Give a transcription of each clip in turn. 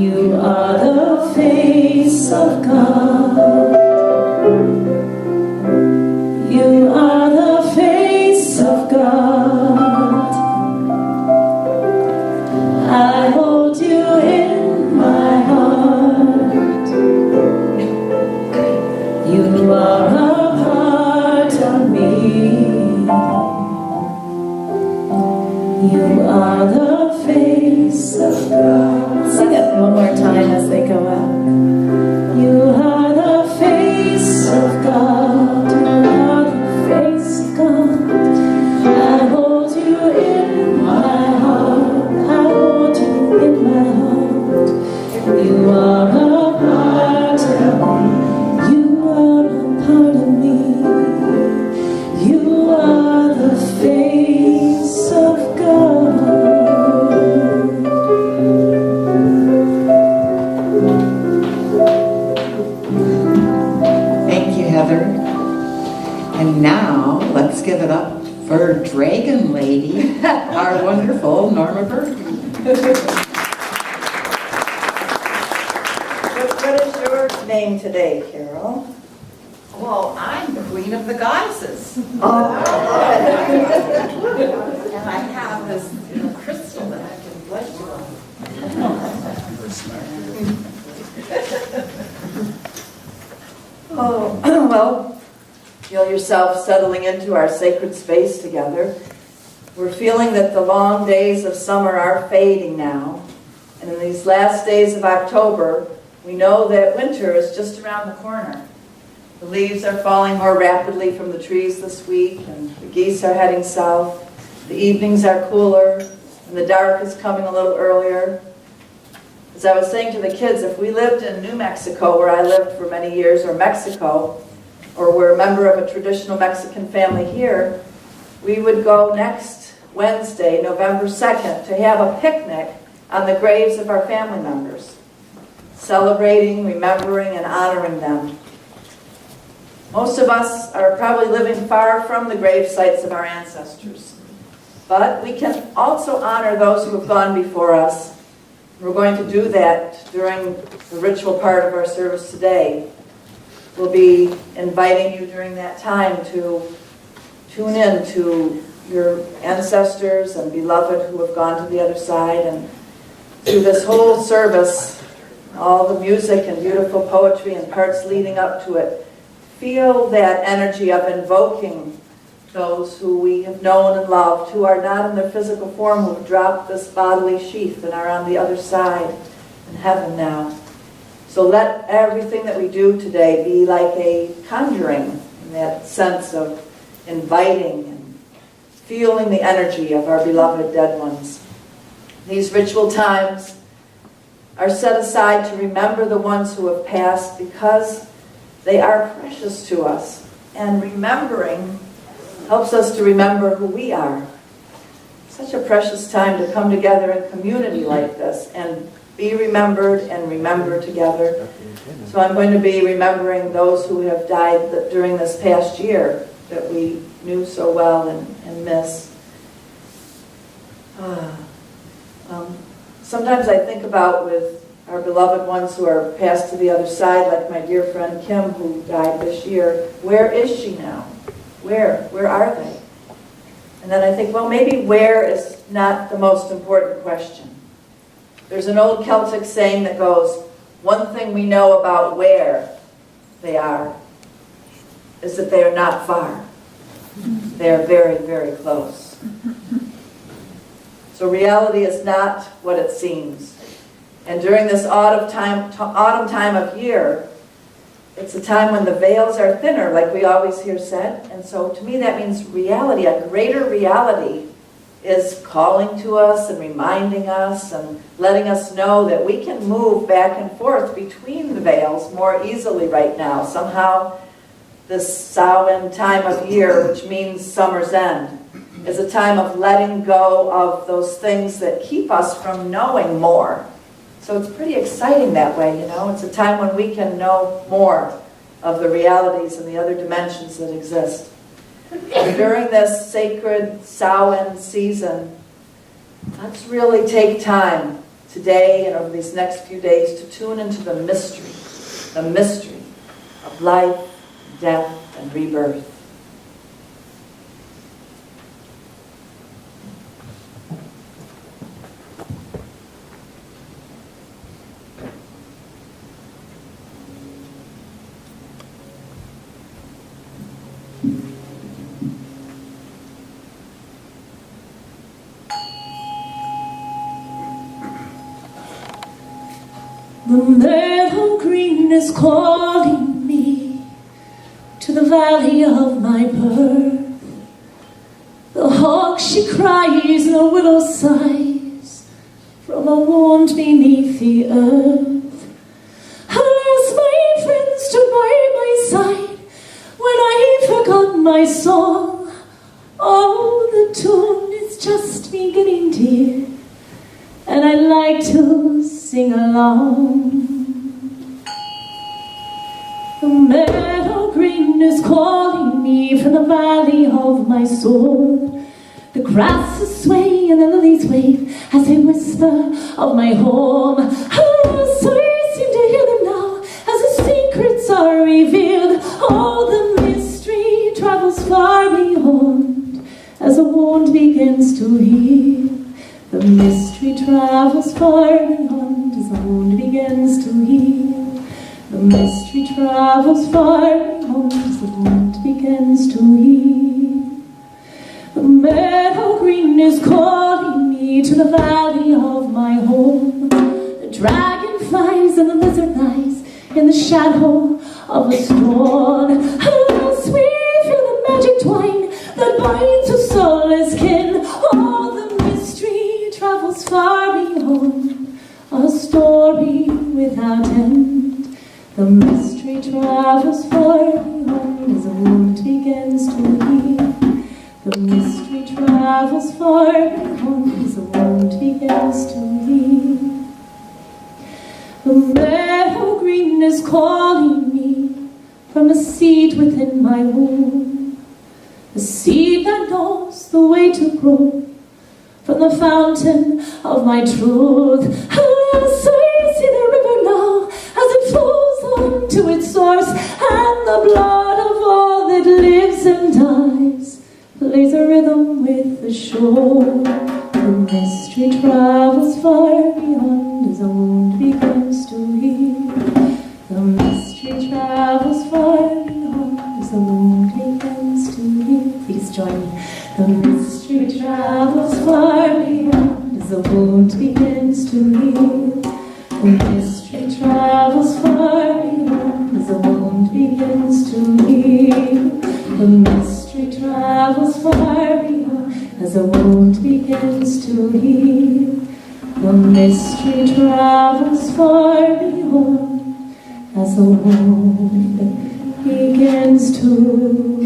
You are the face of God. You are the face of God. I hold you in my heart. You are a part of me. You are the face of God. Sing it one more time as they go out. You are the face of God. You are the face of God. I hold you in my heart. I hold you in my heart. You are a part of me. You are a part of me. You are the face of God. Thank you, Heather. And now, let's give it up for Dragon Lady, our wonderful Norma Burton. What is your name today, Carol? Well, I'm the Queen of the Goddesses. Oh, And I have this crystal that I can bless you on. oh, well, feel yourself settling into our sacred space together. We're feeling that the long days of summer are fading now. And in these last days of October, we know that winter is just around the corner. The leaves are falling more rapidly from the trees this week, and the geese are heading south. The evenings are cooler, and the dark is coming a little earlier. As I was saying to the kids, if we lived in New Mexico, where I lived for many years, or Mexico, or we're a member of a traditional Mexican family here, we would go next Wednesday, November 2nd, to have a picnic on the graves of our family members, celebrating, remembering, and honoring them. Most of us are probably living far from the grave sites of our ancestors, but we can also honor those who have gone before us. We're going to do that during the ritual part of our service today. We'll be inviting you during that time to tune in to your ancestors and beloved who have gone to the other side. And through this whole service, all the music and beautiful poetry and parts leading up to it, feel that energy of invoking those who we have known and loved, who are not in their physical form, who have dropped this bodily sheath and are on the other side in heaven now. So let everything that we do today be like a conjuring, in that sense of inviting and feeling the energy of our beloved dead ones. These ritual times are set aside to remember the ones who have passed because they are precious to us, and remembering helps us to remember who we are. Such a precious time to come together in community like this and be remembered and remember together. So I'm going to be remembering those who have died during this past year that we knew so well and miss. Sometimes I think about with our beloved ones who are passed to the other side, like my dear friend Kim, who died this year. Where is she now? Where are they? And then I think, well, maybe where is not the most important question. There's an old Celtic saying that goes, one thing we know about where they are is that they are not far. They are very, very close. So reality is not what it seems. And during this autumn time of year, it's a time when the veils are thinner, like we always hear said. And so to me that means reality, a greater reality is calling to us and reminding us and letting us know that we can move back and forth between the veils more easily right now. Somehow this Samhain time of year, which means summer's end, is a time of letting go of those things that keep us from knowing more. So it's pretty exciting that way, you know. It's a time when we can know more of the realities and the other dimensions that exist. And during this sacred Samhain season, let's really take time today and over these next few days to tune into the mystery of life, death, and rebirth. The meadow green is calling me to the valley of my birth. The hawk she cries and the willow sighs from a wound beneath the earth. Alas, my friends stood by my side when I forgot my song. Oh, the tune is just beginning, dear, and I'd like to sing along. The meadow green is calling me from the valley of my soul. The grasses sway and the lilies wave as they whisper of my home. Alas, I seem to hear them now as the secrets are revealed. Oh, the mystery travels far beyond as a wound begins to heal. The mystery travels far beyond as the wound begins to heal. The mystery travels far beyond as the wound begins to heal. The meadow green is calling me to the valley of my home. The dragonflies and the lizard lies in the shadow of a storm. Alas, we feel the magic twine that binds a soulless kin. Oh, the mystery travels far beyond a story without end. The mystery travels far beyond as a wound begins to heal. The mystery travels far beyond as a wound begins to heal. The meadow green is calling me from a seed within my womb. A seed that knows the way to grow from the fountain of my truth. Alas, I see the river now as it flows on to its source, and the blood of all that lives and dies plays a rhythm with the shore. The mystery travels far beyond as a wound begins to heal. The mystery travels far beyond as the wound begins to heal. Please join me. The mystery travels far beyond as the wound begins to heal. The mystery travels far beyond as the wound begins to heal. The mystery travels far beyond as the wound begins to heal. The mystery travels far beyond as the wound begins to heal.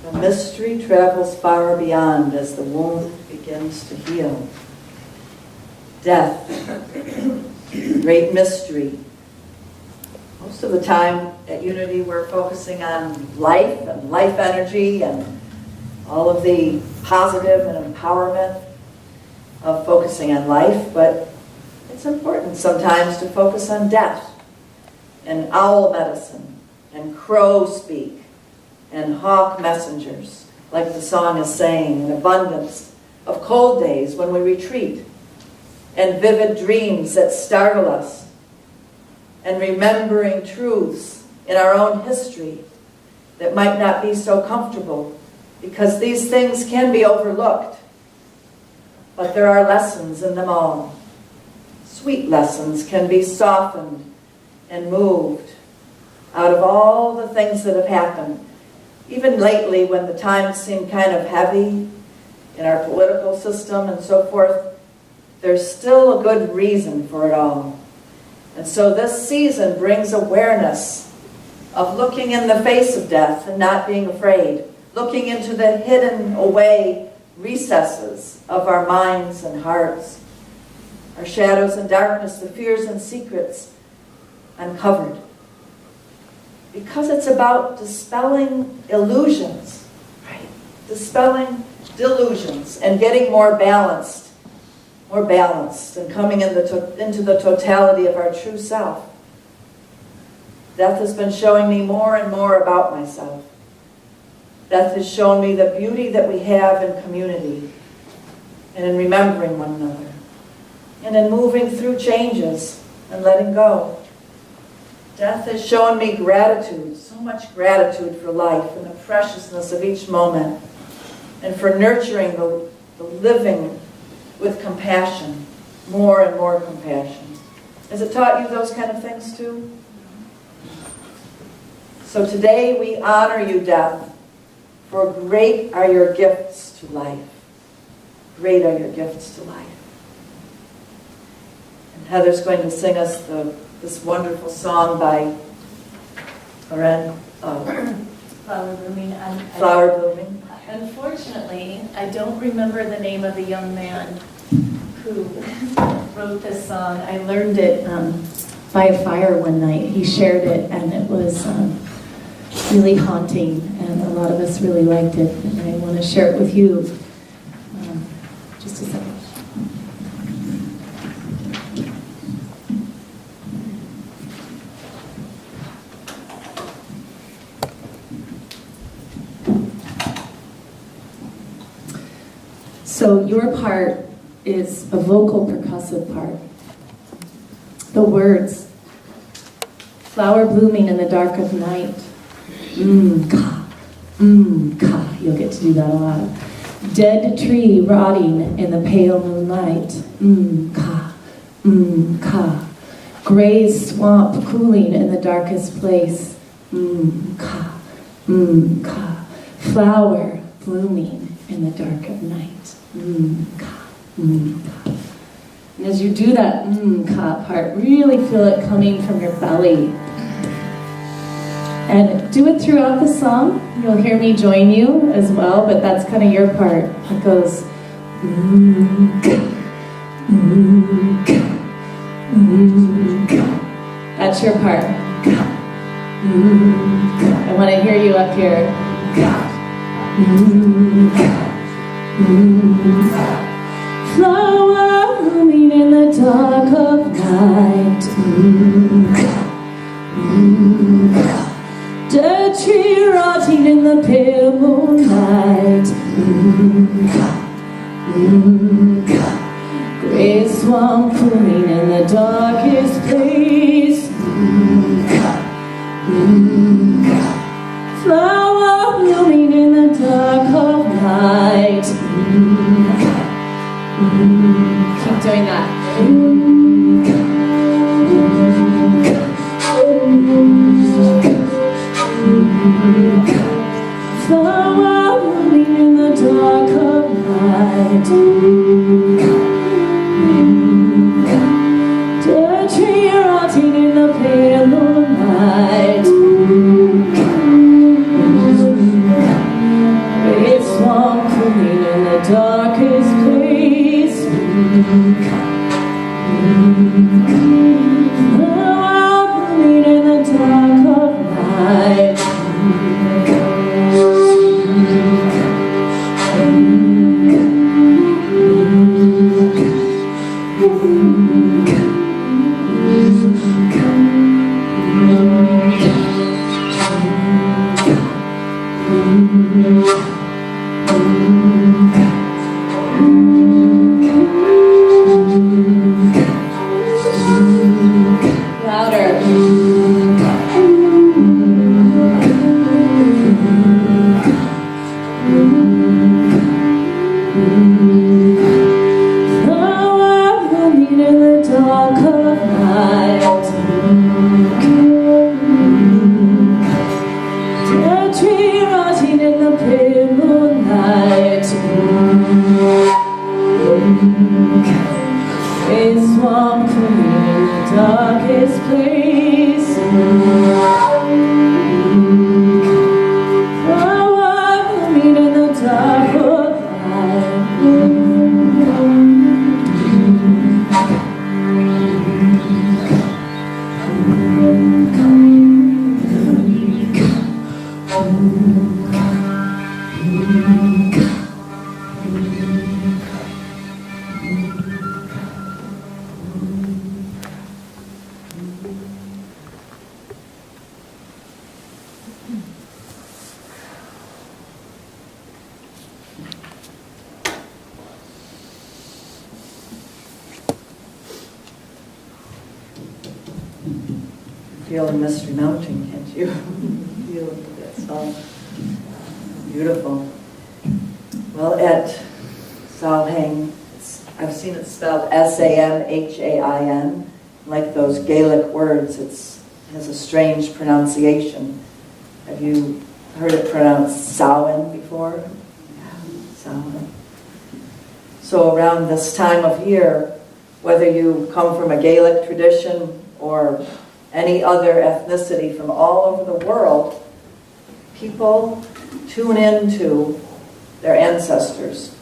The mystery travels far beyond as the wound begins to heal. Death, great mystery. Most of the time at Unity we're focusing on life and life energy and all of the positive and empowerment of focusing on life, but it's important sometimes to focus on death and owl medicine and crow speak and hawk messengers, like the song is saying, an abundance of cold days when we retreat, and vivid dreams that startle us, and remembering truths in our own history that might not be so comfortable, because these things can be overlooked, but there are lessons in them all. Sweet lessons can be softened and moved out of all the things that have happened. Even lately, when the times seem kind of heavy in our political system and so forth, there's still a good reason for it all. And so this season brings awareness of looking in the face of death and not being afraid, looking into the hidden away recesses of our minds and hearts, our shadows and darkness, the fears and secrets uncovered. Because it's about dispelling illusions, right? Dispelling delusions and getting more balanced and coming into the totality of our true self. Death has been showing me more and more about myself. Death has shown me the beauty that we have in community and in remembering one another and in moving through changes and letting go. Death has shown me gratitude, so much gratitude for life and the preciousness of each moment and for nurturing the living with compassion, more and more compassion. Has it taught you those kind of things too? So today we honor you, death, for great are your gifts to life. Great are your gifts to life. And Heather's going to sing us this wonderful song by Flower Blooming. Flower Blooming. Unfortunately, I don't remember the name of the young man who wrote this song. I learned it by a fire one night. He shared it, and it was really haunting, and a lot of us really liked it. And I want to share it with you. Just a second. So your part is a vocal percussive part. The words, flower blooming in the dark of night. Ka, ka. You'll get to do that a lot. Dead tree rotting in the pale moonlight. Ka, ka. Gray swamp cooling in the darkest place. Ka, ka. Flower blooming in the dark of night. Ka, ka. And as you do that ka part, really feel it coming from your belly. And do it throughout the song. You'll hear me join you as well, but that's kind of your part. It goes ka, ka, ka. That's your part. Ka, ka. I want to hear you up here. Ka, ka. Flower blooming in the dark of night. Dead tree rotting in the pale moonlight. Gray swamp blooming in the darkest place. Flower blooming in the dark of night. Keep doing that. Flower blooming in the dark of night. Dead tree rotting in the pale moonlight. Great swamp blooming in the darkest place. Flower blooming in the dark of night. Flower blooming in the dark of night. feel a mystery mounting, can't you? Feel that song. Beautiful. Well, at Samhain, I've seen it spelled Samhain, like those Gaelic words. It has a strange pronunciation. Have you heard it pronounced Samhain before? Samhain. So around this time of year, whether you come from a Gaelic tradition or any other ethnicity from all over the world, people tune into their ancestors.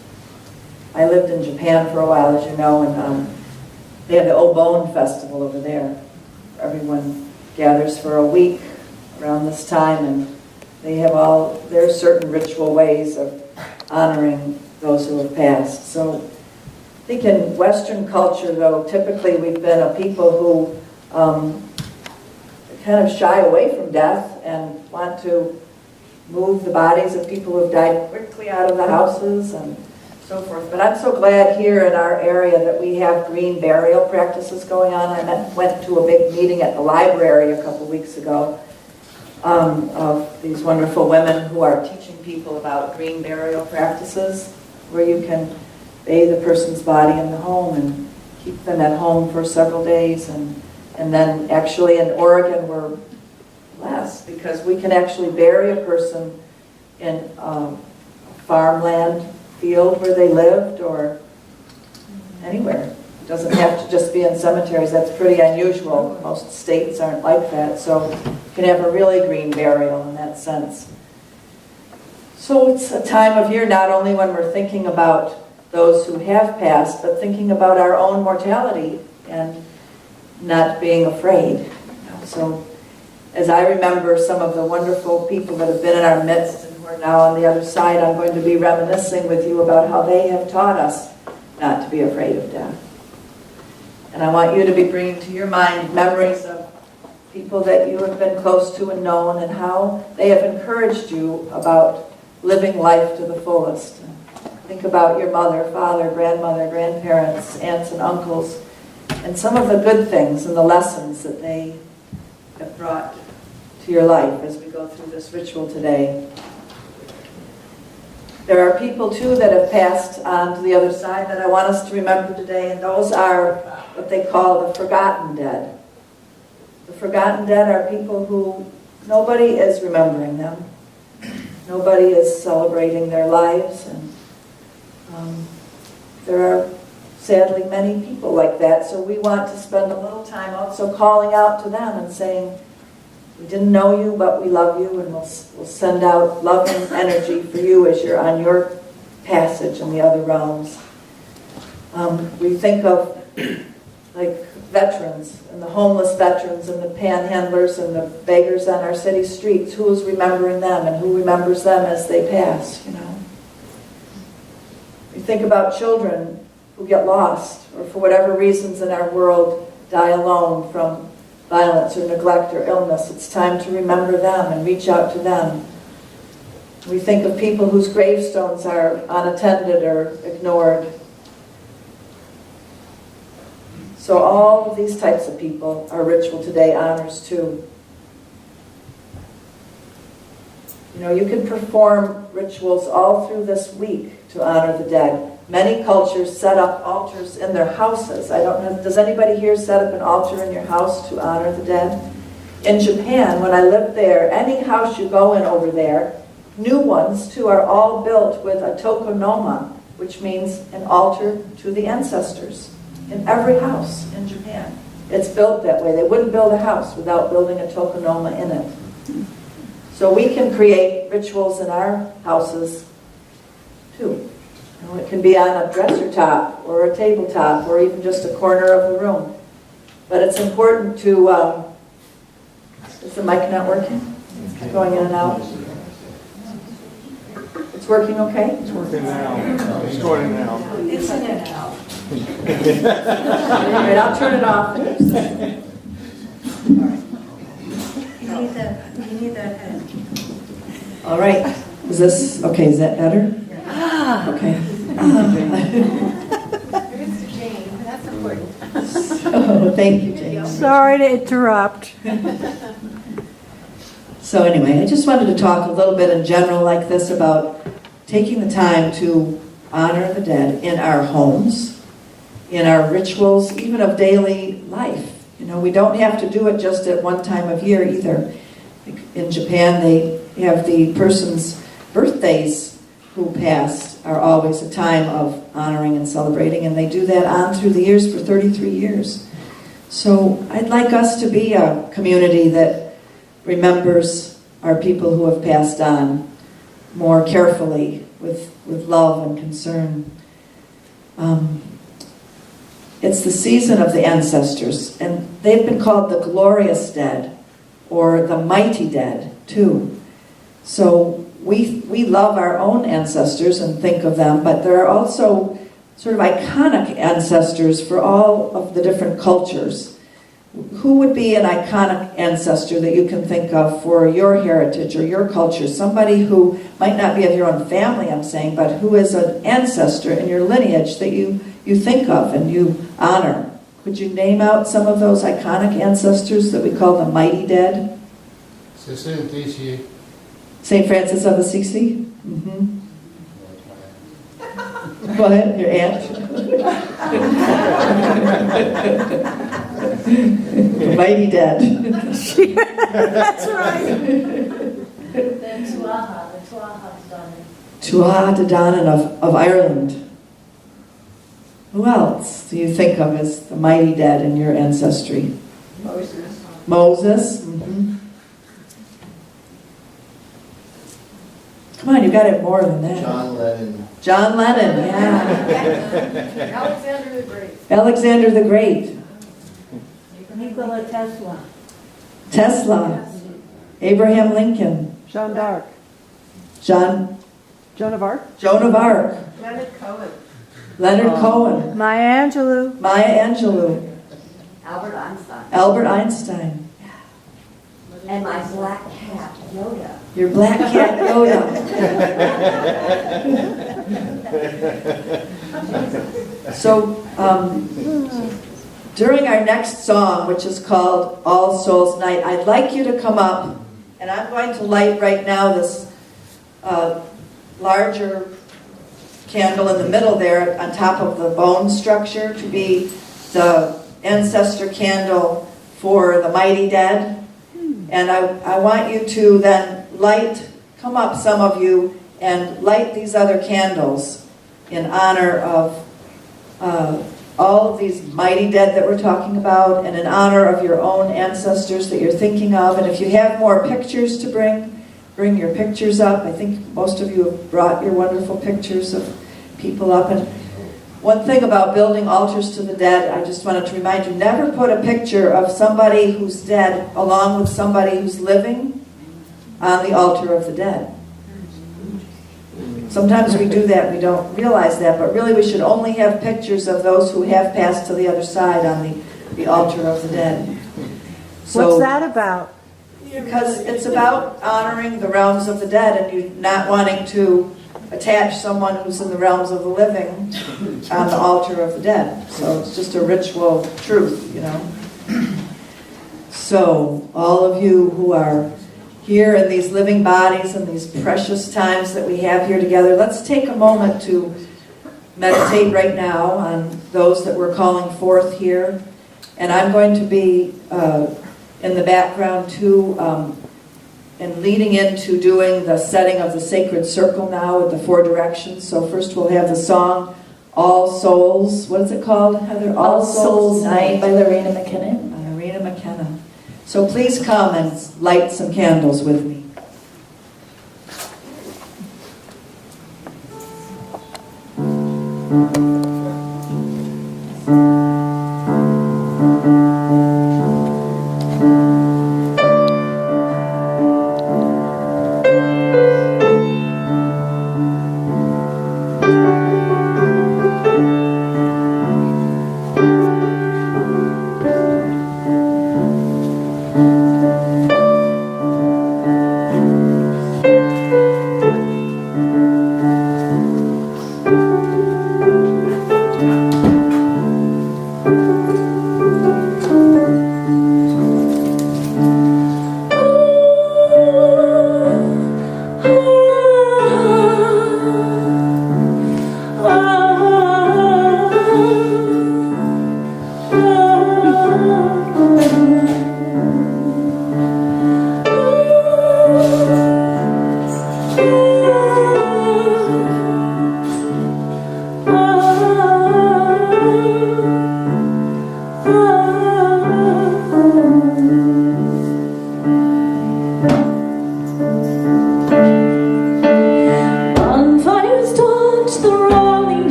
I lived in Japan for a while, as you know, and they have the Obon festival over there. Everyone gathers for a week around this time, and they have all their certain ritual ways of honoring those who have passed. So I think in Western culture, though, typically we've been a people who kind of shy away from death and want to move the bodies of people who have died quickly out of the houses and so forth. But I'm so glad here in our area that we have green burial practices going on. I went to a big meeting at the library a couple weeks ago of these wonderful women who are teaching people about green burial practices, where you can bathe a person's body in the home and keep them at home for several days. And then actually in Oregon we're blessed because we can actually bury a person in a farmland field where they lived or anywhere. It doesn't have to just be in cemeteries. That's pretty unusual. Most states aren't like that. So you can have a really green burial in that sense. So it's a time of year not only when we're thinking about those who have passed, but thinking about our own mortality and not being afraid. So as I remember some of the wonderful people that have been in our midst and who are now on the other side, I'm going to be reminiscing with you about how they have taught us not to be afraid of death. And I want you to be bringing to your mind memories of people that you have been close to and known and how they have encouraged you about living life to the fullest. Think about your mother, father, grandmother, grandparents, aunts and uncles, and some of the good things and the lessons that they have brought to your life as we go through this ritual today. There are people, too, that have passed on to the other side that I want us to remember today, and those are what they call the forgotten dead. The forgotten dead are people who nobody is remembering them. Nobody is celebrating their lives, and there are sadly many people like that, so we want to spend a little time also calling out to them and saying, we didn't know you, but we love you, and we'll send out loving energy for you as you're on your passage in the other realms. We think of like veterans, and the homeless veterans, and the panhandlers, and the beggars on our city streets. Who is remembering them, and who remembers them as they pass, you know? We think about children who get lost, or for whatever reasons in our world die alone from violence or neglect or illness. It's time to remember them and reach out to them. We think of people whose gravestones are unattended or ignored. So all of these types of people our ritual today honors too. You know, you can perform rituals all through this week to honor the dead. Many cultures set up altars in their houses. I don't know, does anybody here set up an altar in your house to honor the dead? In Japan, when I lived there, any house you go in over there, new ones too, are all built with a tokonoma, which means an altar to the ancestors. In every house in Japan, it's built that way. They wouldn't build a house without building a tokonoma in it. So we can create rituals in our houses too. You know, it can be on a dresser top or a tabletop or even just a corner of the room. But it's important to, is the mic not working? It's going in and out. It's working okay? It's working now. It's going now. It's in and out. All right, I'll turn it off. You need that head. All right. Is this, okay, is that better? Okay. There is the chain, that's important. So Thank you, James. Sorry to interrupt. So anyway, I just wanted to talk a little bit in general like this about taking the time to honor the dead in our homes, in our rituals, even of daily life. You know, we don't have to do it just at one time of year either. In Japan, they have the person's birthdays who passed are always a time of honoring and celebrating, and they do that on through the years for 33 years. So I'd like us to be a community that remembers our people who have passed on more carefully with love and concern. It's the season of the ancestors, and they've been called the glorious dead or the mighty dead too. So we love our own ancestors and think of them, but there are also sort of iconic ancestors for all of the different cultures. Who would be an iconic ancestor that you can think of for your heritage or your culture? Somebody who might not be of your own family, I'm saying, but who is an ancestor in your lineage that you think of and you honor. Could you name out some of those iconic ancestors that we call the mighty dead? St. Francis of Assisi? Mm-hmm. Go ahead, your aunt. The mighty dead. That's right. Then Tuatha, the Tuatha Danann. Tuatha Danann of Ireland. Who else do you think of as the mighty dead in your ancestry? Moses. Moses? Mm-hmm. Come on, you got it more than that. John Lennon. John Lennon, yeah. Alexander the Great. Alexander the Great. Nikola Tesla. Tesla. Abraham Lincoln. Jeanne d'Arc. Joan Joan of Arc. of Arc. Leonard Cohen. Leonard Cohen. Maya Angelou. Maya Angelou. Albert Einstein. Albert Einstein. And my black cat, Yoda. Your black cat Yoda. So, during our next song, which is called All Souls Night, I'd like you to come up, and I'm going to light right now this larger candle in the middle there on top of the bone structure to be the ancestor candle for the mighty dead. And I want you to then come up some of you, and light these other candles in honor of all of these mighty dead that we're talking about, and in honor of your own ancestors that you're thinking of. And if you have more pictures to bring your pictures up. I think most of you have brought your wonderful pictures of people up. And one thing about building altars to the dead, I just wanted to remind you, never put a picture of somebody who's dead along with somebody who's living on the altar of the dead. Sometimes we do that, we don't realize that, but really we should only have pictures of those who have passed to the other side on the altar of the dead. So, What's that about? because it's about honoring the realms of the dead, and you not wanting to attach someone who's in the realms of the living on the altar of the dead. So it's just a ritual truth, you know. So all of you who are here in these living bodies and these precious times that we have here together, let's take a moment to meditate right now on those that we're calling forth here. And I'm going to be in the background too, and leading into doing the setting of the sacred circle now with the 4 directions. So first we'll have the song, All Souls, what is it called, Heather? All Souls Night by Lorena McKinnon. By Lorena McKenna. So please come and light some candles with me.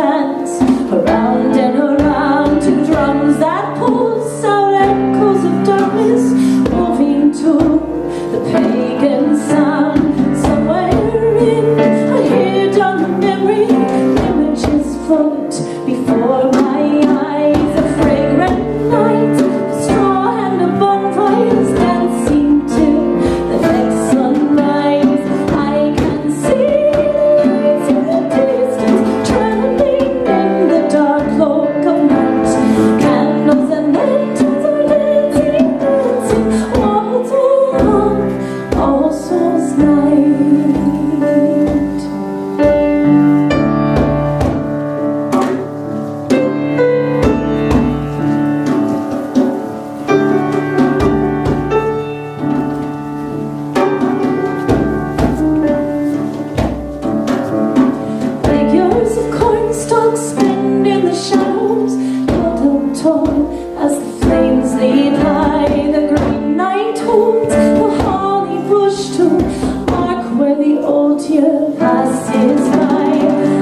dance around and around to drums that pulse out echoes of darkness, moving to the pagan sound. Somewhere in I hear down the memory, images float before my eyes. A fragrant night, a straw and a bonfire dancing till the next sunrise. I can see the lights in the distance, trembling in the dark cloak of night. Candles and lanterns are dancing, dancing all too long, All Souls Night. Figures of cornstalks spin in the shadows, toe as the flames lead high. The green night holds the holly bush to mark where the old year passes by.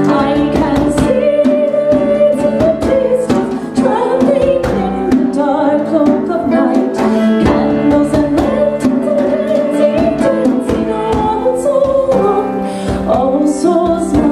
I can see the lights in the distance, trembling in the dark cloak of night. Candles and lanterns are dancing, dancing all so long, All Souls Night.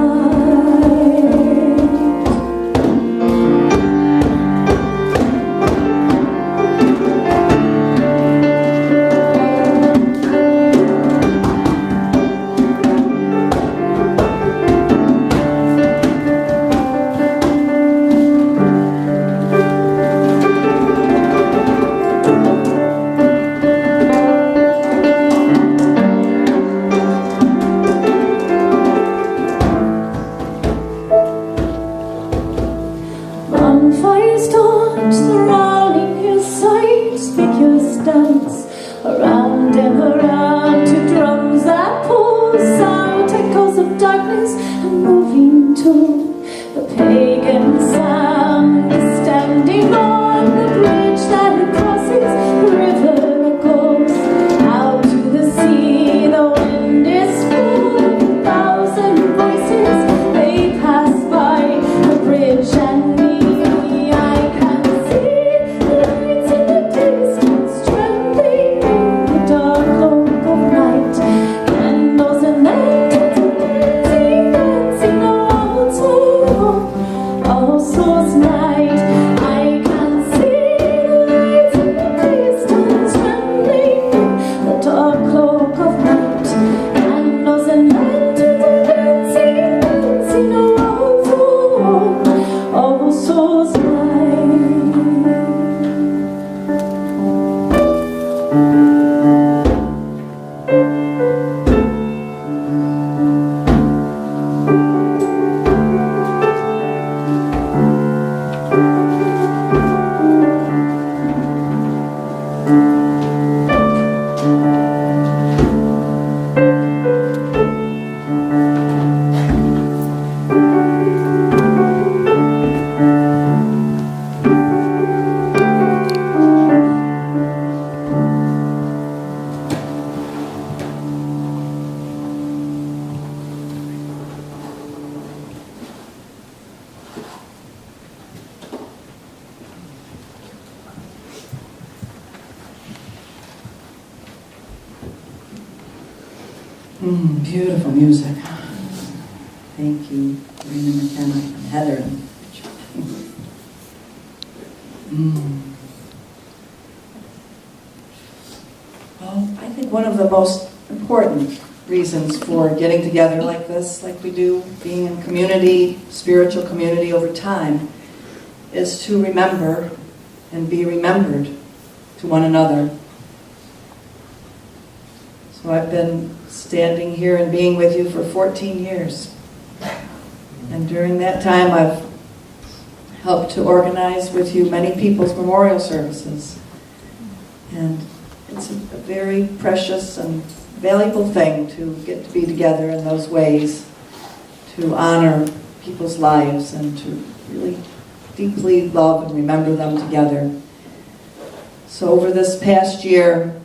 Bonfires dance surrounding hillsides, figures dance around and around to drums that pulse out echoes of darkness and moving to the pagan sound. Standing on the bridge that crosses the river that goes out to the sea. The wind is full of 1,000 voices, they pass by the bridge and me. I can see the lights in the distance, trembling in the dark cloak of night. Candles and lanterns are dancing, dancing all too long, All Souls Night. I can see the lights in the distance, trembling in the dark cloak of night. Candles and lanterns are dancing, dancing all too long, All Souls Night. Beautiful music. Thank you, Rena McKenna and Heather. Well, I think one of the most important reasons for getting together like this, like we do, being in community, spiritual community over time, is to remember and be remembered to one another. So I've been standing here and being with you for 14 years. And during that time, I've helped to organize with you many people's memorial services. And it's a very precious and valuable thing to get to be together in those ways, to honor people's lives and to really deeply love and remember them together. So over this past year,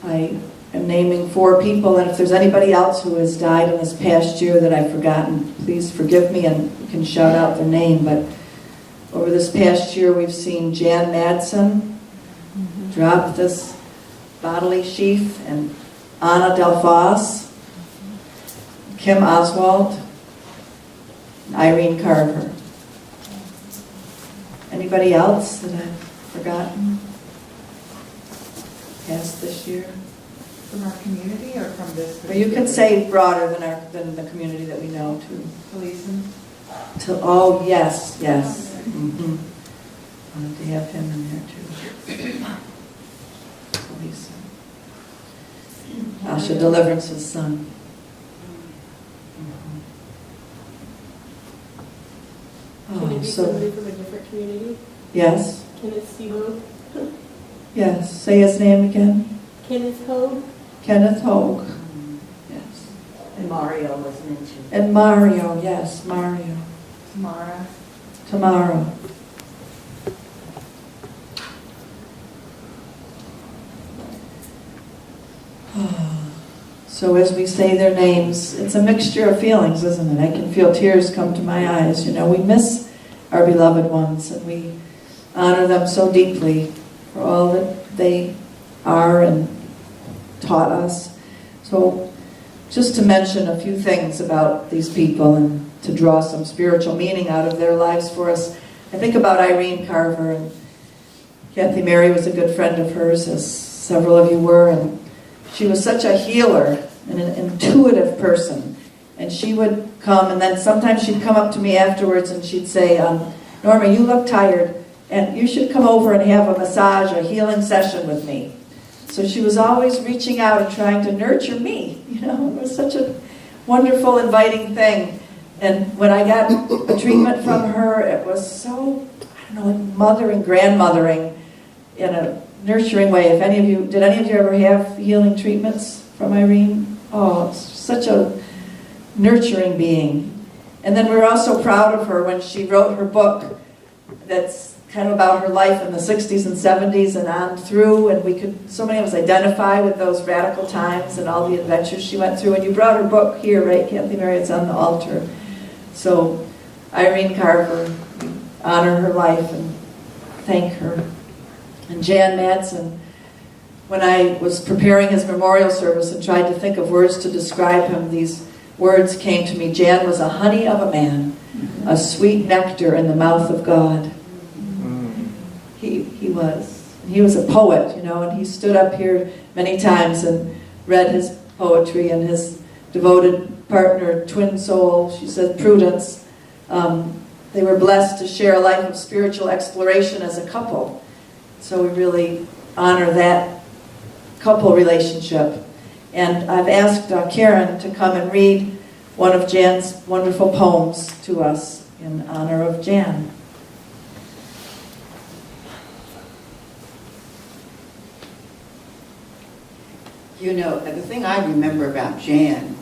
I am naming 4 people, and if there's anybody else who has died in this past year that I've forgotten, please forgive me and you can shout out their name. But over this past year, we've seen Jan Madsen drop this bodily sheath, and Anna Delphos, Kim Oswald, and Irene Carver. Anybody else that I've forgotten past this year? From our community or from this? Or you could say broader than the community that we know too. Policeman? Oh, yes. Mm-hmm. Wanted to have him in there too. Police. Asha Deliverance's son. Can it Oh, be so, somebody from a different community? yes, Kenneth Seabold? yes. Say his name again. Kenneth Hogue? Kenneth Hogue. Yes. And Mario was mentioned. And Mario, yes, Mario. Tamara? Tomorrow. So as we say their names, it's a mixture of feelings, isn't it? I can feel tears come to my eyes. You know, we miss our beloved ones, and we honor them so deeply for all that they are and taught us. So just to mention a few things about these people and to draw some spiritual meaning out of their lives for us. I think about Irene Carver, and Kathy Mary was a good friend of hers, as several of you were, and she was such a healer and an intuitive person. And she would come, and then sometimes she'd come up to me afterwards and she'd say, Norma, you look tired, and you should come over and have a massage, a healing session with me. So she was always reaching out and trying to nurture me. You know, it was such a wonderful, inviting thing. And when I got a treatment from her, it was so, I don't know, mothering, grandmothering in a nurturing way. If any of you, did any of you ever have healing treatments from Irene? Oh, it's such a nurturing being. And then we were also proud of her when she wrote her book that's kind of about her life in the 60s and 70s and on through, and we could, so many of us identify with those radical times and all the adventures she went through. And you brought her book here, right, Kathy Mary? It's on the altar. So Irene Carver, we honor her life and thank her. And Jan Madsen, when I was preparing his memorial service and tried to think of words to describe him, these words came to me. Jan was a honey of a man, a sweet nectar in the mouth of God. He was. He was a poet, you know, and he stood up here many times and read his poetry, and his devoted partner, twin soul, she said, Prudence, they were blessed to share a life of spiritual exploration as a couple. So we really honor that couple relationship. And I've asked Karen to come and read one of Jan's wonderful poems to us in honor of Jan. You know, the thing I remember about Jan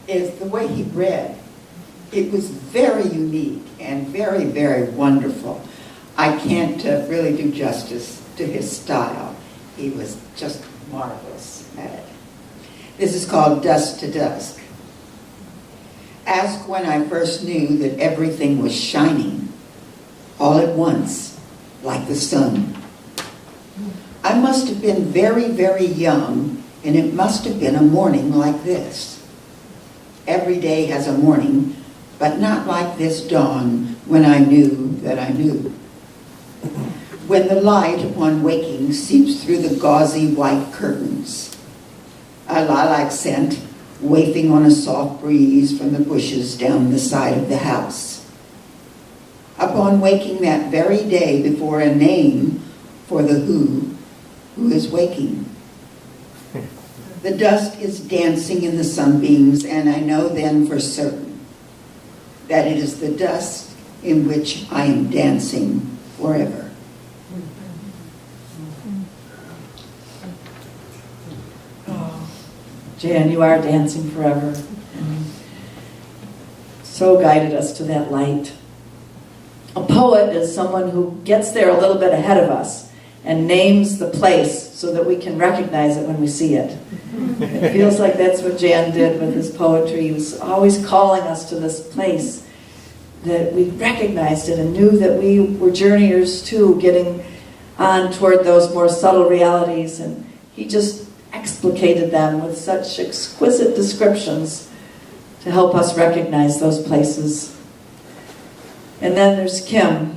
is the way he read. It was very unique and very, very wonderful. I can't really do justice to his style. He was just marvelous at it. This is called Dusk to Dusk. Ask when I first knew that everything was shining, all at once, like the sun. I must have been very, very young, and it must have been a morning like this. Every day has a morning, but not like this dawn when I knew that I knew. When the light upon waking seeps through the gauzy white curtains, a lilac scent wafting on a soft breeze from the bushes down the side of the house. Upon waking that very day before a name for the who is waking. The dust is dancing in the sunbeams, and I know then for certain that it is the dust in which I am dancing forever. Oh, Jan, you are dancing forever. And so guided us to that light. A poet is someone who gets there a little bit ahead of us and names the place so that we can recognize it when we see it. It feels like that's what Jan did with his poetry. He was always calling us to this place that we recognized it and knew that we were journeyers too, getting on toward those more subtle realities. And he just explicated them with such exquisite descriptions to help us recognize those places. And then there's Kim,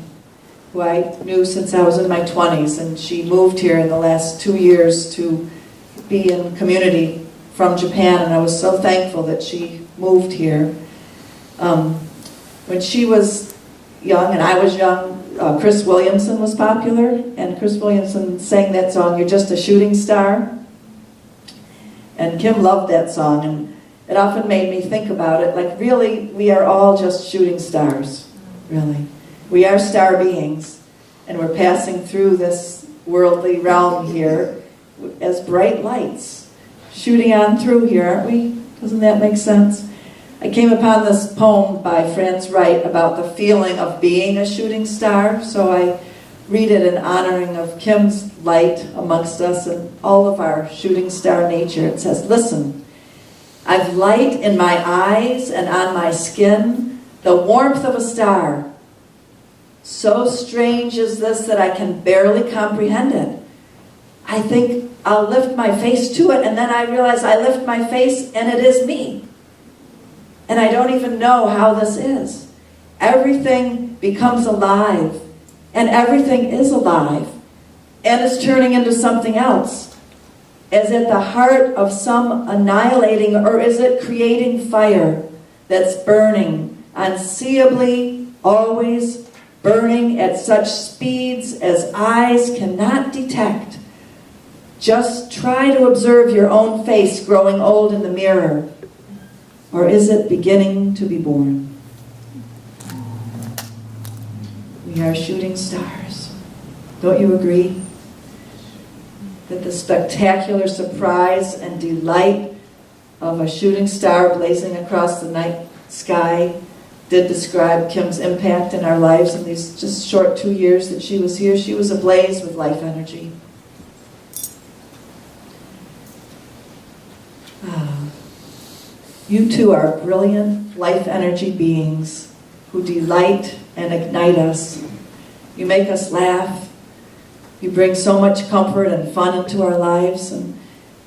who I knew since I was in my 20s, and she moved here in the last 2 years to be in community from Japan, and I was so thankful that she moved here. When she was young and I was young, Chris Williamson was popular, and Chris Williamson sang that song, "You're Just a Shooting Star." And Kim loved that song, and it often made me think about it, like really, we are all just shooting stars, really. We are star beings, and we're passing through this worldly realm here as bright lights, shooting on through here, aren't we? Doesn't that make sense? I came upon this poem by Franz Wright about the feeling of being a shooting star, so I read it in honoring of Kim's light amongst us and all of our shooting star nature. It says, "Listen, I've light in my eyes and on my skin, the warmth of a star. So strange is this that I can barely comprehend it. I think I'll lift my face to it, and then I realize I lift my face and it is me. And I don't even know how this is. Everything becomes alive, and everything is alive, and is turning into something else. Is it the heart of some annihilating, or is it creating fire that's burning, unseeably, always burning at such speeds as eyes cannot detect? Just try to observe your own face growing old in the mirror. Or is it beginning to be born?" We are shooting stars. Don't you agree? That the spectacular surprise and delight of a shooting star blazing across the night sky did describe Kim's impact in our lives in these just short 2 years that she was here. She was ablaze with life energy. You too are brilliant life energy beings who delight and ignite us. You make us laugh. You bring so much comfort and fun into our lives. And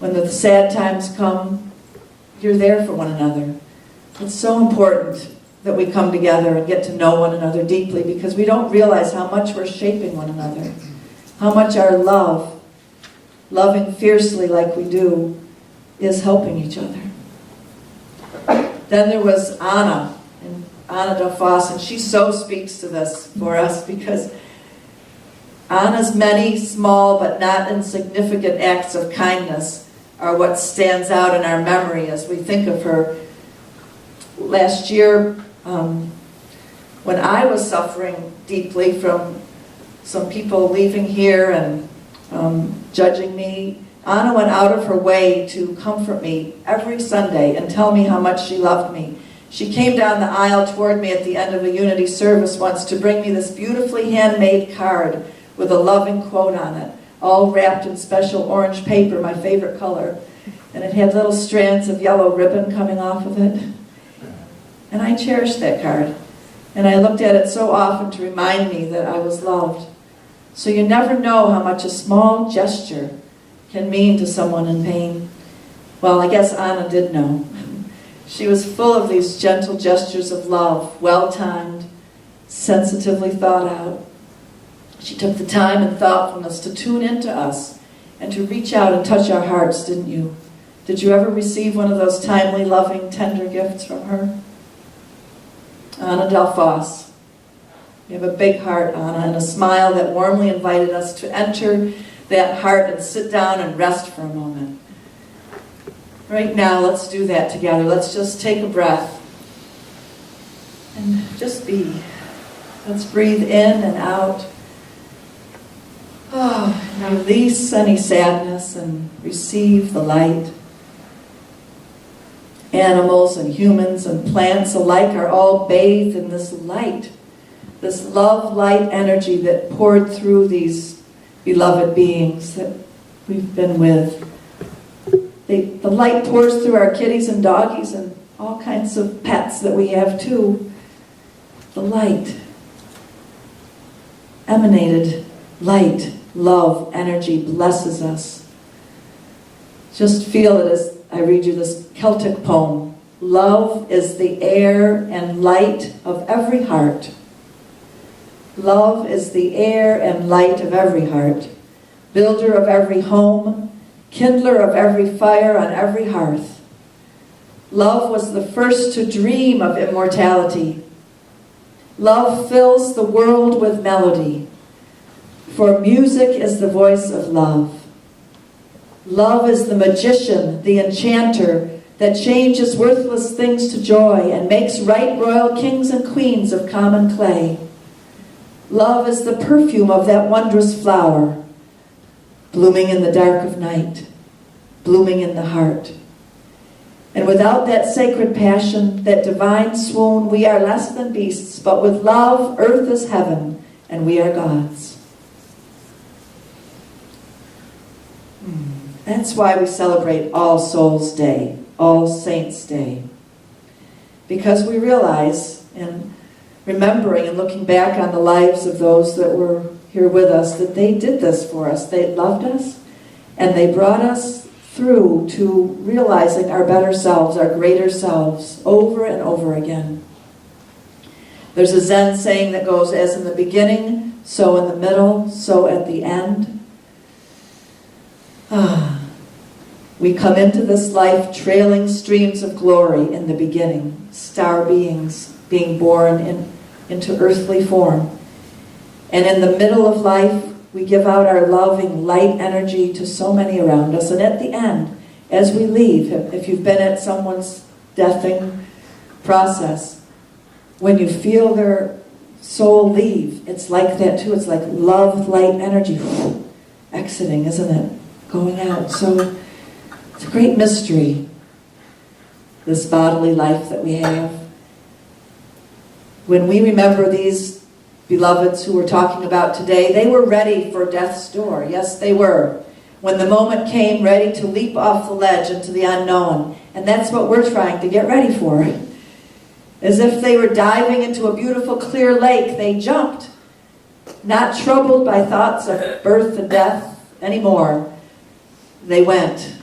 when the sad times come, you're there for one another. It's so important that we come together and get to know one another deeply, because we don't realize how much we're shaping one another. How much our love, loving fiercely like we do, is helping each other. Then there was Anna DeFoss, and she so speaks to this for us, because Anna's many small but not insignificant acts of kindness are what stands out in our memory as we think of her. Last year, when I was suffering deeply from some people leaving here and judging me, Anna went out of her way to comfort me every Sunday and tell me how much she loved me. She came down the aisle toward me at the end of a Unity service once to bring me this beautifully handmade card with a loving quote on it, all wrapped in special orange paper, my favorite color. And it had little strands of yellow ribbon coming off of it. And I cherished that card. And I looked at it so often to remind me that I was loved. So you never know how much a small gesture can mean to someone in pain. Well, I guess Anna did know. She was full of these gentle gestures of love, well-timed, sensitively thought out. She took the time and thoughtfulness to tune into us and to reach out and touch our hearts, didn't you? Did you ever receive one of those timely, loving, tender gifts from her? Anna DeFoss. You have a big heart, Anna, and a smile that warmly invited us to enter that heart and sit down and rest for a moment. Right now, let's do that together. Let's just take a breath and just be. Let's breathe in and out. Oh, and release any sadness and receive the light. Animals and humans and plants alike are all bathed in this light, this love light energy that poured through these beloved beings that we've been with. The light pours through our kitties and doggies and all kinds of pets that we have too. The light emanated light, love, energy blesses us. Just feel it as I read you this Celtic poem. Love is the air and light of every heart. Love is the air and light of every heart, builder of every home, kindler of every fire on every hearth. Love was the first to dream of immortality. Love fills the world with melody, for music is the voice of love. Love is the magician, the enchanter, that changes worthless things to joy and makes right royal kings and queens of common clay. Love is the perfume of that wondrous flower, blooming in the dark of night, blooming in the heart. And without that sacred passion, that divine swoon, we are less than beasts, but with love, earth is heaven, and we are gods. That's why we celebrate All Souls Day, All Saints Day. Because we realize, in remembering and looking back on the lives of those that were here with us, that they did this for us. They loved us, and they brought us through to realizing our better selves, our greater selves, over and over again. There's a Zen saying that goes, as in the beginning, so in the middle, so at the end. We come into this life trailing streams of glory in the beginning, star beings being born into earthly form. And in the middle of life, we give out our loving light energy to so many around us. And at the end, as we leave, if you've been at someone's deathing process, when you feel their soul leave, it's like that too. It's like love, light energy exiting, isn't it? Going out. So it's a great mystery, this bodily life that we have. When we remember these beloveds who we're talking about today, they were ready for death's door. Yes, they were. When the moment came, ready to leap off the ledge into the unknown. And that's what we're trying to get ready for. As if they were diving into a beautiful clear lake, they jumped, not troubled by thoughts of birth and death anymore. They went.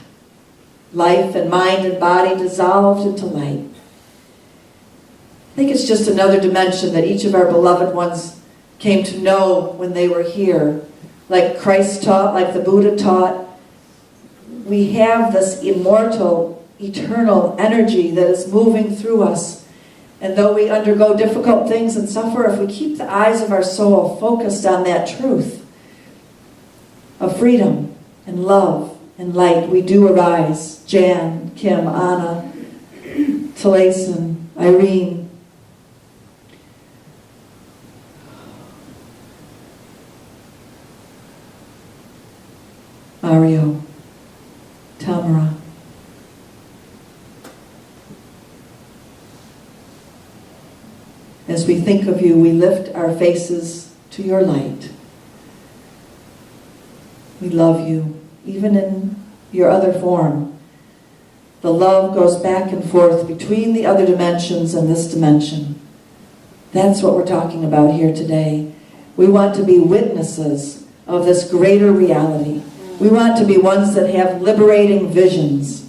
Life and mind and body dissolved into light. I think it's just another dimension that each of our beloved ones came to know when they were here. Like Christ taught, like the Buddha taught, we have this immortal, eternal energy that is moving through us. And though we undergo difficult things and suffer, if we keep the eyes of our soul focused on that truth of freedom and love and light, we do arise. Jan, Kim, Anna, Talason, Irene. Mario, Tamara. As we think of you, we lift our faces to your light. We love you, even in your other form. The love goes back and forth between the other dimensions and this dimension. That's what we're talking about here today. We want to be witnesses of this greater reality. We want to be ones that have liberating visions,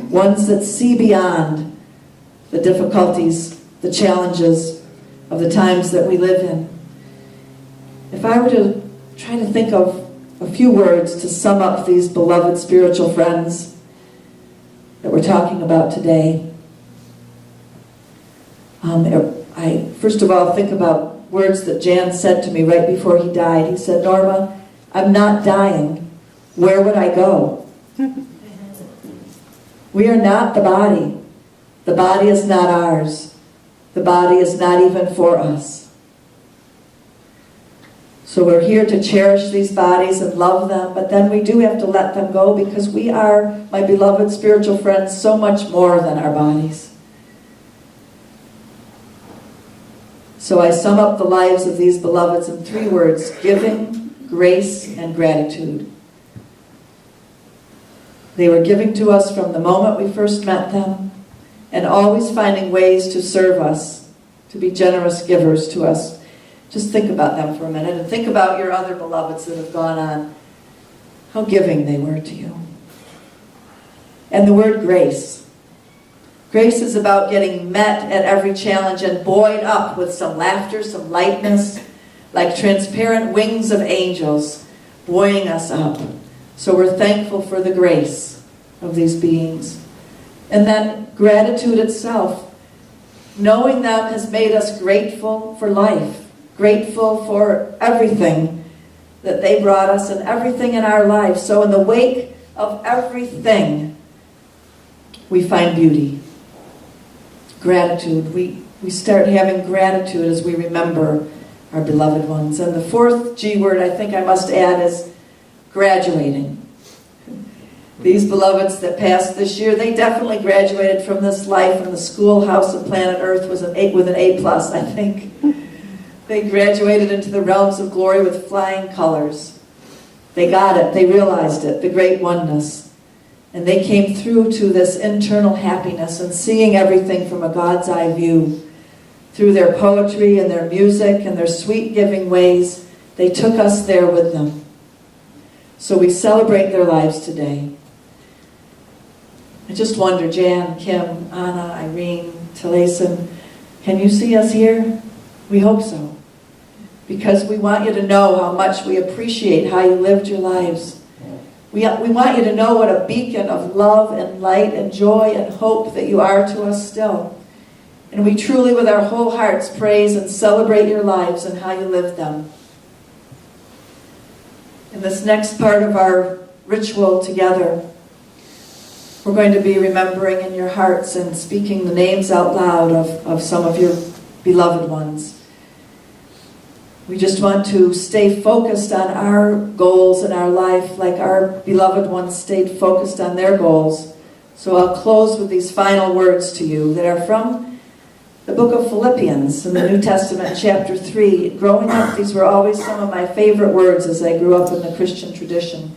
ones that see beyond the difficulties, the challenges of the times that we live in. If I were to try to think of a few words to sum up these beloved spiritual friends that we're talking about today, I first of all think about words that Jan said to me right before he died. He said, "Norma, I'm not dying. Where would I go?" We are not the body. The body is not ours. The body is not even for us. So we're here to cherish these bodies and love them, but then we do have to let them go because we are, my beloved spiritual friends, so much more than our bodies. So I sum up the lives of these beloveds in 3 words: giving, grace, and gratitude. They were giving to us from the moment we first met them, and always finding ways to serve us, to be generous givers to us. Just think about them for a minute, and think about your other beloveds that have gone on, how giving they were to you. And the word grace. Grace is about getting met at every challenge and buoyed up with some laughter, some lightness, like transparent wings of angels buoying us up. So we're thankful for the grace of these beings. And then gratitude itself. Knowing them has made us grateful for life, grateful for everything that they brought us and everything in our lives. So in the wake of everything, we find beauty. Gratitude. We start having gratitude as we remember our beloved ones. And the fourth G word I think I must add is graduating. These beloveds that passed this year, they definitely graduated from this life, and the schoolhouse of planet Earth was with an A+, I think. They graduated into the realms of glory with flying colors. They got it, they realized it, the great oneness. And they came through to this internal happiness and seeing everything from a God's eye view. Through their poetry and their music and their sweet giving ways, they took us there with them. So we celebrate their lives today. I just wonder, Jan, Kim, Anna, Irene, Talason, can you see us here? We hope so. Because we want you to know how much we appreciate how you lived your lives. We want you to know what a beacon of love and light and joy and hope that you are to us still. And we truly, with our whole hearts, praise and celebrate your lives and how you lived them. In this next part of our ritual together, we're going to be remembering in your hearts and speaking the names out loud of some of your beloved ones. We just want to stay focused on our goals in our life like our beloved ones stayed focused on their goals. So I'll close with these final words to you that are from the book of Philippians in the New Testament, chapter 3. Growing up, these were always some of my favorite words as I grew up in the Christian tradition.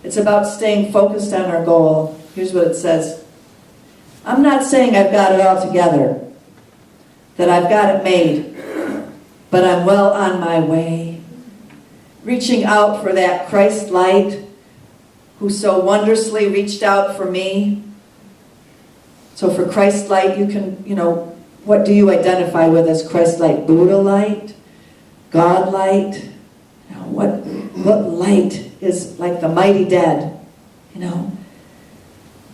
It's about staying focused on our goal. Here's what it says. I'm not saying I've got it all together, that I've got it made, but I'm well on my way, reaching out for that Christ light who so wondrously reached out for me. So for Christ light, you can, what do you identify with as Christ light? Buddha light? God light? What light is like the mighty dead?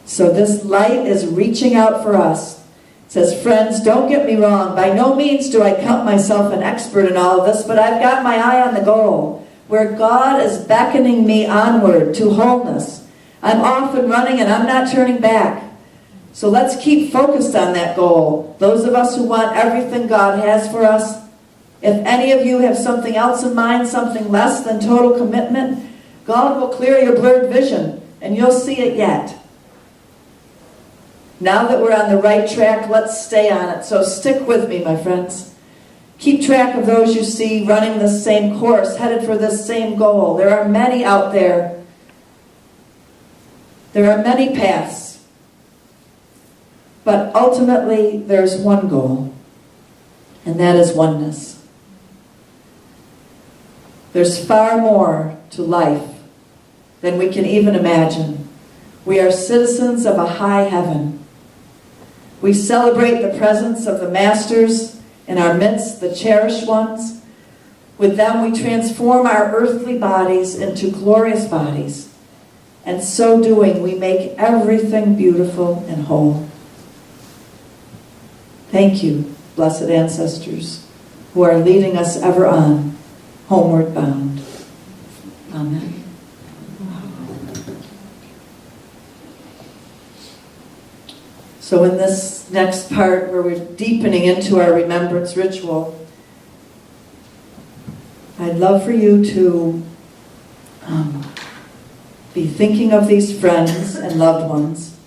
So this light is reaching out for us. Says, friends, don't get me wrong. By no means do I count myself an expert in all of this, but I've got my eye on the goal, where God is beckoning me onward to wholeness. I'm off and running, and I'm not turning back. So let's keep focused on that goal. Those of us who want everything God has for us, if any of you have something else in mind, something less than total commitment, God will clear your blurred vision, and you'll see it yet. Now that we're on the right track, let's stay on it. So stick with me, my friends. Keep track of those you see running the same course, headed for this same goal. There are many out there. There are many paths. But ultimately, there's one goal, and that is oneness. There's far more to life than we can even imagine. We are citizens of a high heaven. We celebrate the presence of the masters in our midst, the cherished ones. With them we transform our earthly bodies into glorious bodies. And so doing, we make everything beautiful and whole. Thank you, blessed ancestors, who are leading us ever on, homeward bound. Amen. So in this next part where we're deepening into our remembrance ritual, I'd love for you to be thinking of these friends and loved ones.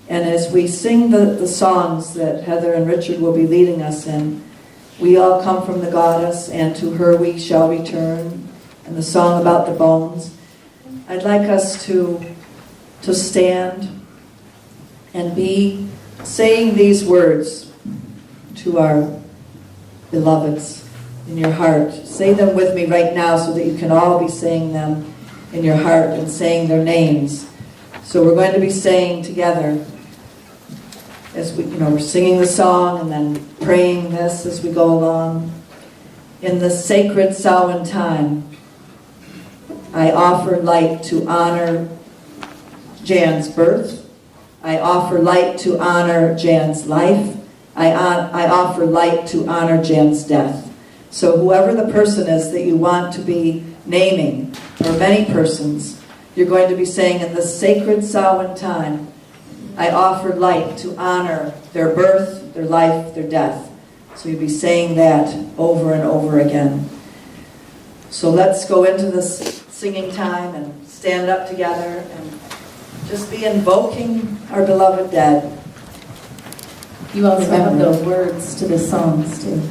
And as we sing the songs that Heather and Richard will be leading us in, we all come from the goddess, and to her we shall return, and the song about the bones. I'd like us to to stand and be saying these words to our beloveds in your heart. Say them with me right now so that you can all be saying them in your heart and saying their names. So we're going to be saying together as we're singing the song and then praying this as we go along. In the sacred Samhain time, I offer light to honor Jan's birth. I offer light to honor Jan's life. I offer light to honor Jan's death. So whoever the person is that you want to be naming, or many persons, you're going to be saying in the sacred Samhain time, I offer light to honor their birth, their life, their death. So you'll be saying that over and over again. So let's go into this singing time and stand up together and just be invoking our beloved dead. You also have the words to the songs too.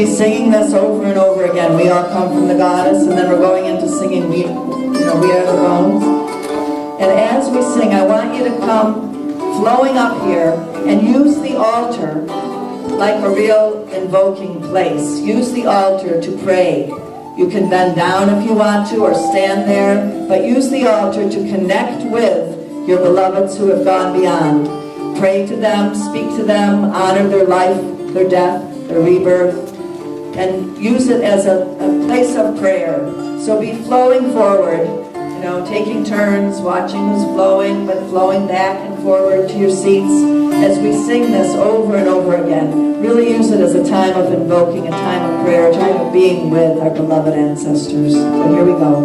Singing this over and over again. We all come from the goddess, and then we're going into singing we are the bones. And as we sing, I want you to come flowing up here and use the altar like a real invoking place. Use the altar to pray. You can bend down if you want to or stand there, but use the altar to connect with your beloveds who have gone beyond. Pray to them, speak to them, honor their life, their death, their rebirth, and use it as a place of prayer. So be flowing forward, taking turns, watching who's flowing, but flowing back and forward to your seats as we sing this over and over again. Really use it as a time of invoking, a time of prayer, a time of being with our beloved ancestors. So here we go.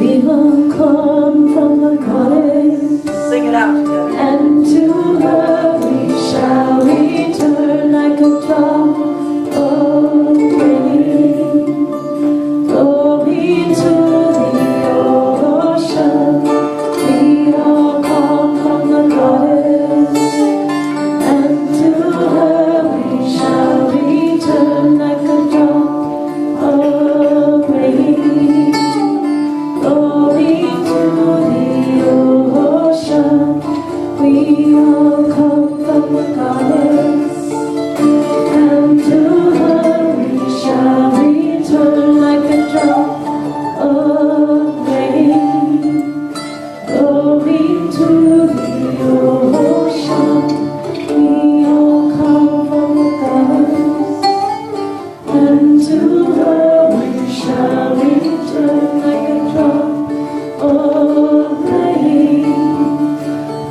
We will come from the goddess. Sing it out together. And to her we shall return like a drop of rain. Going to the ocean, we all come from the goddess. And to her we shall return like a drop of rain. Going to the ocean. Going to the ocean, we all come from the goddess, and to her we shall return like a drop of rain.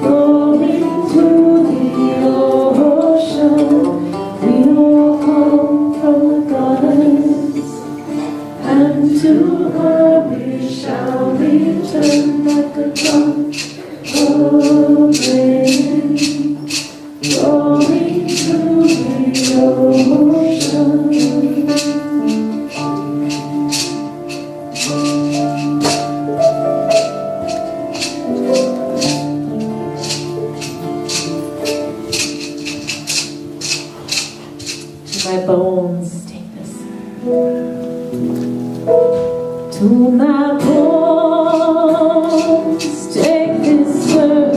Going to the ocean, we all come from the goddess, and to her we shall return like a drop of rain. Going to the ocean. My bones, take this. To my bones, take this word.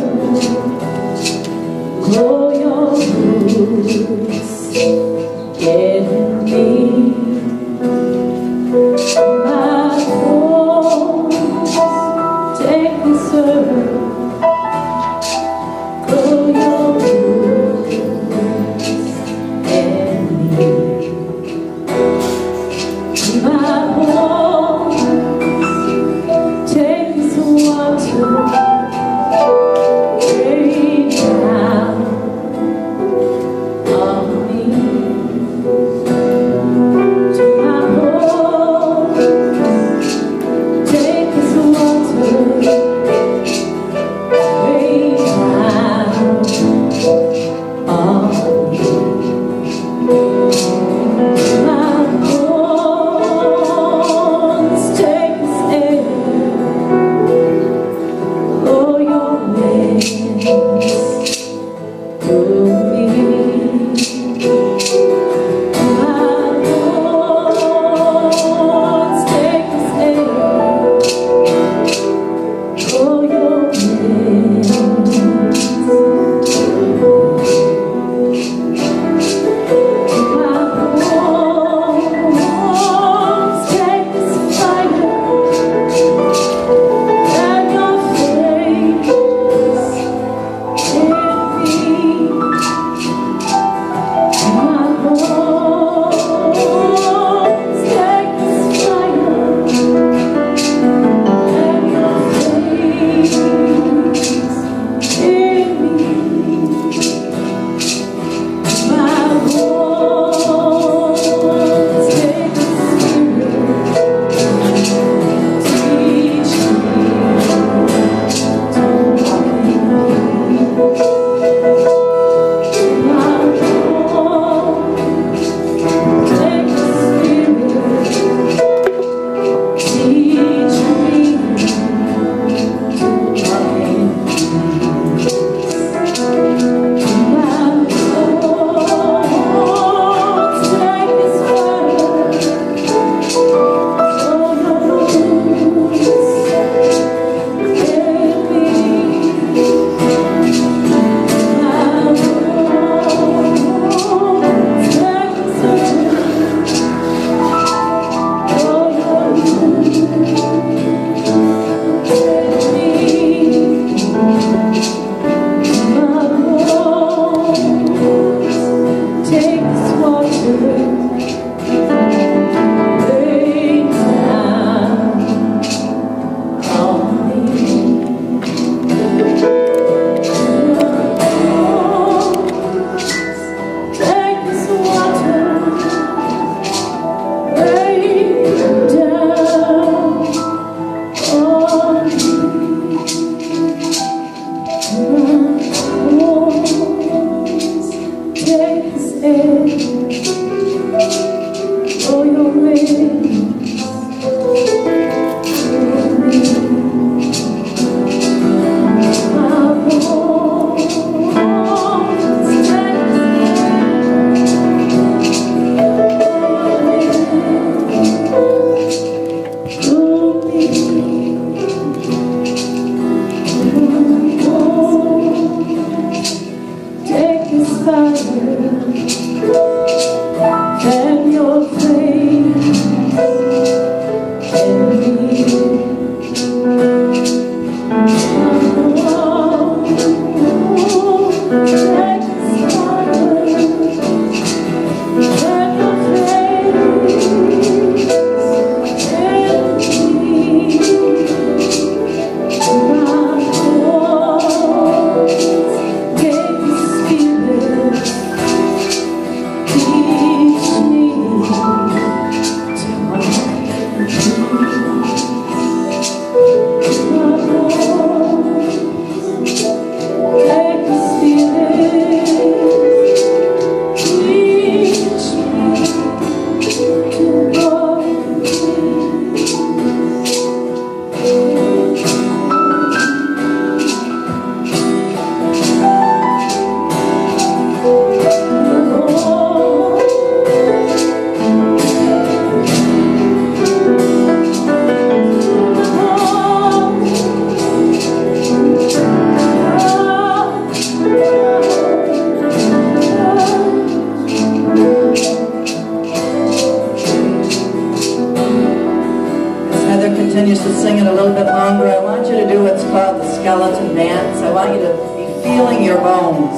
sing it a little bit longer, I want you to do what's called the skeleton dance. I want you to be feeling your bones.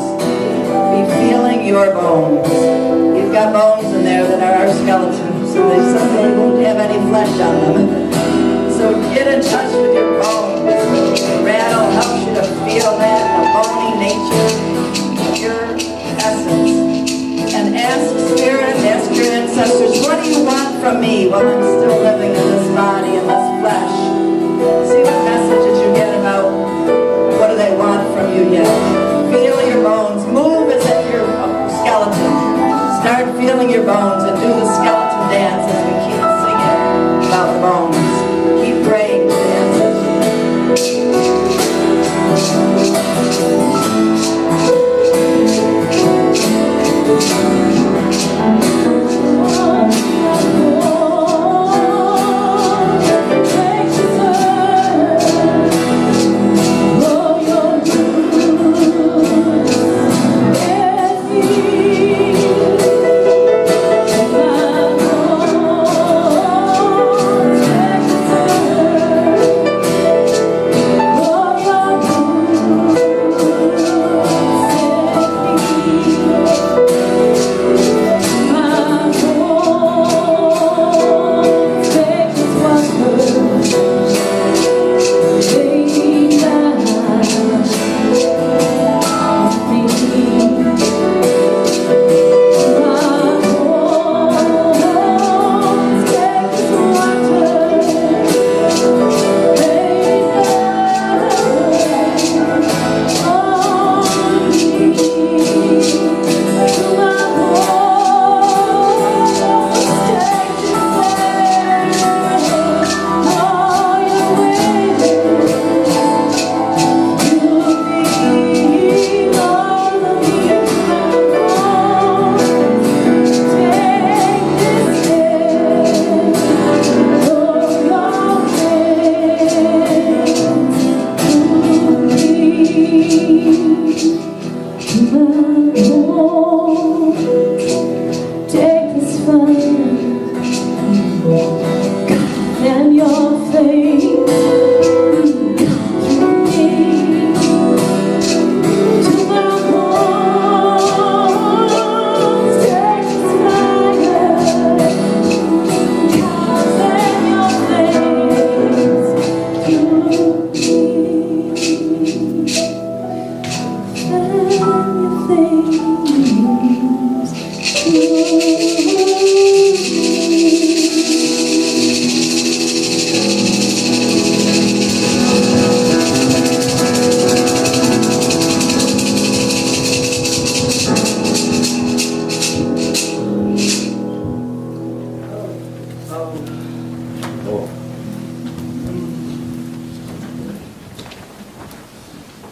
Be feeling your bones. You've got bones in there that are our skeletons, and they someday won't have any flesh on them. So get in touch with your bones. Rattle helps you to feel that, the bony nature, your essence. And ask Spirit, ask your ancestors, what do you want from me while I'm still living in this body and this flesh? See what messages you get about what do they want from you yet. Feel your bones. Move as if you're a skeleton. Start feeling your bones and do the skeleton dance as we keep singing about the bones. Keep praying to the ancestors.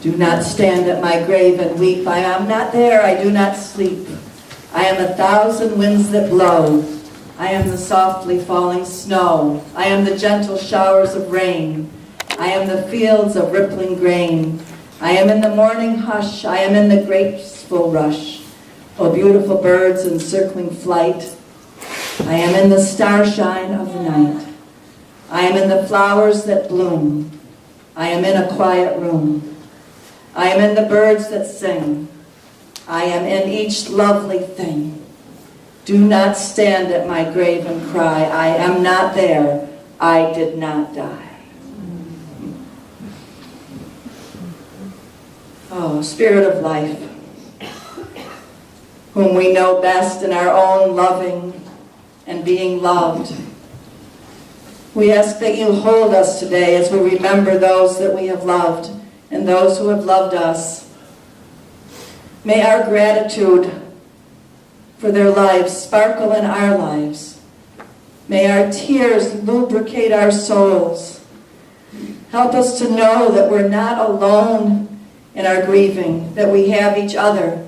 Do not stand at my grave and weep. I am not there, I do not sleep. I am 1,000 winds that blow. I am the softly falling snow. I am the gentle showers of rain. I am the fields of rippling grain. I am in the morning hush. I am in the graceful rush. O beautiful birds in circling flight. I am in the starshine of the night. I am in the flowers that bloom. I am in a quiet room. I am in the birds that sing. I am in each lovely thing. Do not stand at my grave and cry, I am not there, I did not die. Oh, Spirit of life, whom we know best in our own loving and being loved, we ask that you hold us today as we remember those that we have loved and those who have loved us. May our gratitude for their lives sparkle in our lives. May our tears lubricate our souls. Help us to know that we're not alone in our grieving, that we have each other.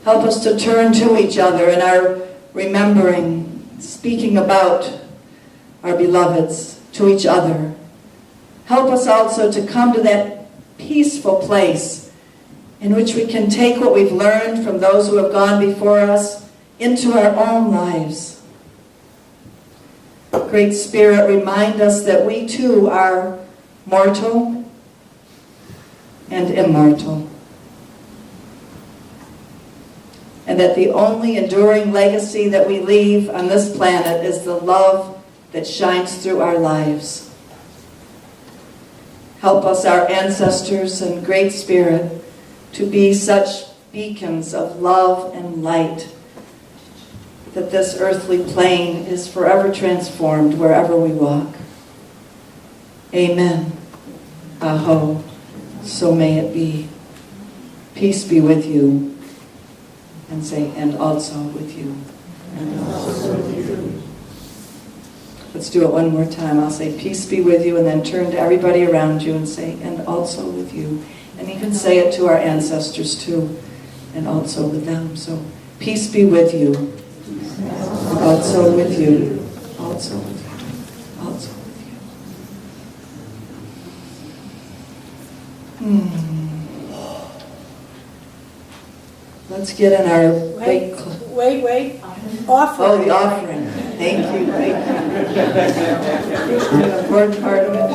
Help us to turn to each other in our remembering, speaking about our beloveds to each other. Help us also to come to that peaceful place in which we can take what we've learned from those who have gone before us into our own lives. Great Spirit, remind us that we too are mortal and immortal. And that the only enduring legacy that we leave on this planet is the love that shines through our lives. Help us, our ancestors and Great Spirit, to be such beacons of love and light that this earthly plane is forever transformed wherever we walk. Amen. Aho. So may it be. Peace be with you. And say, and also with you. And also with you. Let's do it one more time. I'll say, peace be with you, and then turn to everybody around you and say, and also with you. And you can say it to our ancestors too, and also with them. So, peace be with you. Also with you. Also with you. Also with you. Let's get in our Wait. Offering. Oh, the offering. Thank you. The important part of it.